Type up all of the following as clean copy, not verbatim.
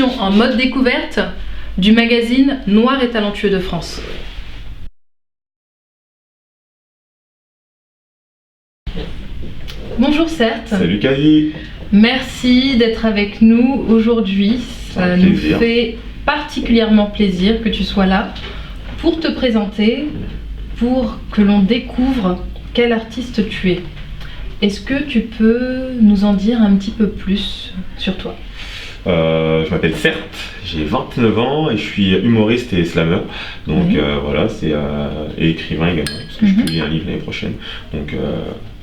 émission en mode découverte du magazine Noir et Talentueux de France. Bonjour Certes. Salut Kavi. Merci d'être avec nous aujourd'hui. Ça nous fait particulièrement plaisir que tu sois là pour te présenter, pour que l'on découvre quel artiste tu es. Est-ce que tu peux nous en dire un petit peu plus sur toi? Je m'appelle Certes, j'ai 29 ans et je suis humoriste et slammer. Donc voilà, et écrivain également, parce que je publie un livre l'année prochaine. Donc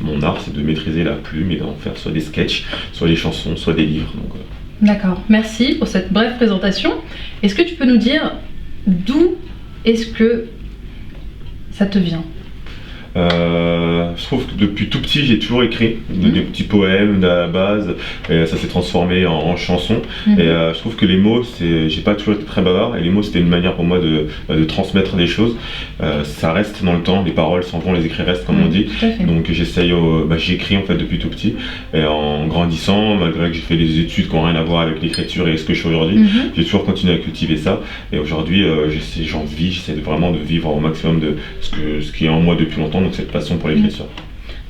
mon art, c'est de maîtriser la plume et d'en faire soit des sketchs, soit des chansons, soit des livres. D'accord, merci pour cette brève présentation. Est-ce que tu peux nous dire d'où est-ce que ça te vient? Je trouve que depuis tout petit j'ai toujours écrit des petits poèmes à la base et ça s'est transformé en chansons et je trouve que les mots, j'ai pas toujours été très bavard et les mots c'était une manière pour moi de transmettre des choses. Ça reste dans le temps, les paroles s'en vont, les écrits restent comme on dit, donc j'essaye, j'écris en fait depuis tout petit et en grandissant, malgré que j'ai fait des études qui n'ont rien à voir avec l'écriture et ce que je suis aujourd'hui, j'ai toujours continué à cultiver ça et aujourd'hui j'essaie vraiment de vivre au maximum de ce qui est en moi depuis longtemps. Donc cette passion pour l'écriture.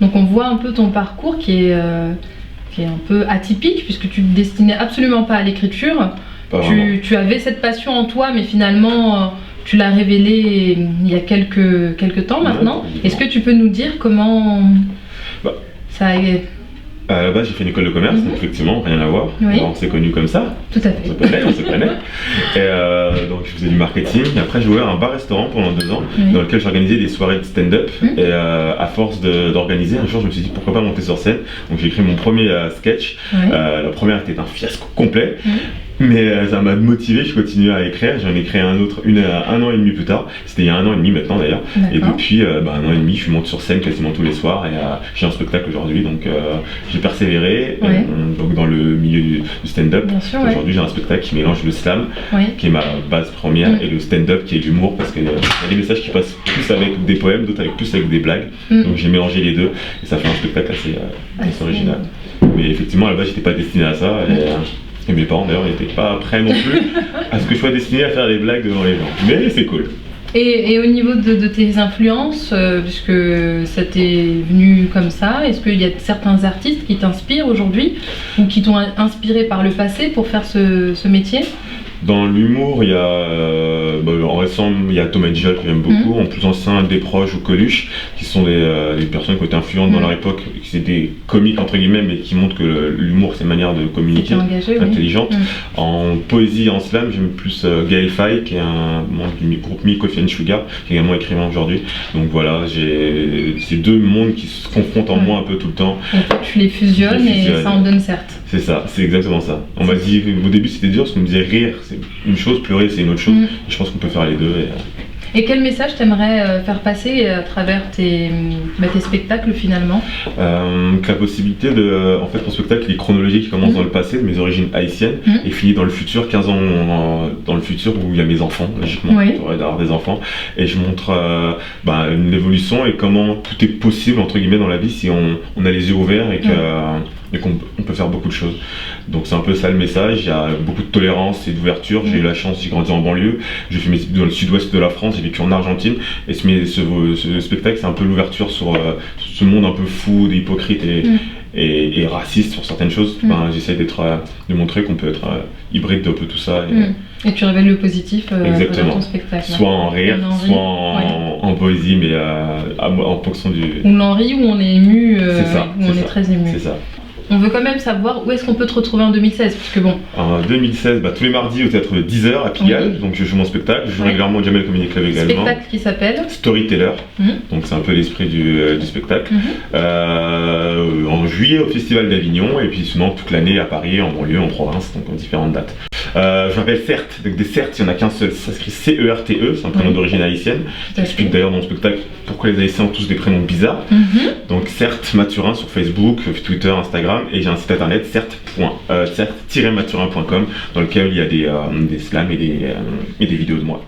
Donc on voit un peu ton parcours qui est un peu atypique puisque tu ne te destinais absolument pas à l'écriture. Tu avais cette passion en toi mais finalement tu l'as révélée il y a quelques temps maintenant. Est-ce que tu peux nous dire comment ça a... À la base, j'ai fait une école de commerce, donc effectivement, rien à voir. On s'est connus comme ça. Tout à fait. On se connaît. Et donc, je faisais du marketing. Et après, j'ai ouvert un bar-restaurant pendant 2 ans, dans lequel j'organisais des soirées de stand-up. Et à force d'organiser, un jour, je me suis dit pourquoi pas monter sur scène. Donc, j'ai écrit mon premier sketch. La première était un fiasco complet. Mais ça m'a motivé, je continue à écrire. J'en ai créé un autre un an et demi plus tard. C'était il y a 1 an et demi maintenant d'ailleurs. Et depuis 1 an et demi, je monte sur scène quasiment tous les soirs. Et j'ai un spectacle aujourd'hui, donc j'ai persévéré donc dans le milieu du stand-up. Aujourd'hui, j'ai un spectacle qui mélange le slam, qui est ma base première, et le stand-up qui est l'humour, parce qu'il y a des messages qui passent plus avec des poèmes, d'autres plus avec des blagues. Donc j'ai mélangé les deux et ça fait un spectacle assez original. Mais effectivement, à la base, j'étais pas destiné à ça. Et mes parents d'ailleurs n'étaient pas prêts non plus à ce que je sois destiné à faire des blagues devant les gens. Mais c'est cool. Et au niveau de tes influences, puisque ça t'est venu comme ça, est-ce qu'il y a certains artistes qui t'inspirent aujourd'hui ou qui t'ont inspiré par le passé pour faire ce métier? Dans l'humour, il y a en récent, il y a Thomas Edjol que j'aime beaucoup, en plus ancien des proches ou Coluche, qui sont des personnes qui ont été influentes dans leur époque, qui étaient des comiques entre guillemets, mais qui montrent que l'humour c'est une manière de communiquer intelligente. En poésie, en slam, j'aime plus Gaël Faye, qui est un membre du groupe Me Coffee and Sugar, qui est également écrivain aujourd'hui. Donc voilà, j'ai ces deux mondes qui se confrontent en moi un peu tout le temps. Et toi, tu les fusionnes et ça en donne Certes. C'est ça, c'est exactement ça. On m'a dit, au début c'était dur parce qu'on me disait rire c'est une chose, pleurer c'est une autre chose. Je pense qu'on peut faire les deux. Et quel message t'aimerais faire passer à travers tes spectacles finalement? Que la possibilité en fait mon spectacle il est chronologique, il commence dans le passé, de mes origines haïtiennes, et finit dans le futur, 15 ans dans le futur où il y a mes enfants, logiquement, j'aurais d'avoir des enfants, et je montre une évolution et comment tout est possible entre guillemets dans la vie si on a les yeux ouverts et qu'on peut faire beaucoup de choses. Donc c'est un peu ça le message, il y a beaucoup de tolérance et d'ouverture. J'ai eu la chance, j'ai grandi en banlieue, j'ai fait mes études dans le sud-ouest de la France, j'ai vécu en Argentine, et ce spectacle c'est un peu l'ouverture sur ce monde un peu fou, hypocrite et raciste sur certaines choses. J'essaie de montrer qu'on peut être hybride d'un peu tout ça. Et tu révèles le positif dans ton spectacle. Soit en rire, soit en poésie, mais en fonction du... On en rit ou on est ému, on est très ému. C'est ça. On veut quand même savoir où est-ce qu'on peut te retrouver en 2016, puisque bon... En 2016, tous les mardis au théâtre 10h à Pigalle, donc je joue mon spectacle, je joue régulièrement au Jamel Comedy Club également. Spectacle qui s'appelle Storyteller, donc c'est un peu l'esprit du spectacle. En juillet au Festival d'Avignon, et puis sinon toute l'année à Paris, en banlieue, en province, donc en différentes dates. Je m'appelle Certes, donc des Certes, il n'y en a qu'un seul, ça s'écrit C-E-R-T-E, c'est un prénom d'origine haïtienne. J'explique d'ailleurs dans mon spectacle pourquoi les Haïtiens ont tous des prénoms bizarres. Donc Certes Mathurin sur Facebook, Twitter, Instagram, et j'ai un site internet certes-mathurin.com dans lequel il y a des slams et des vidéos de moi.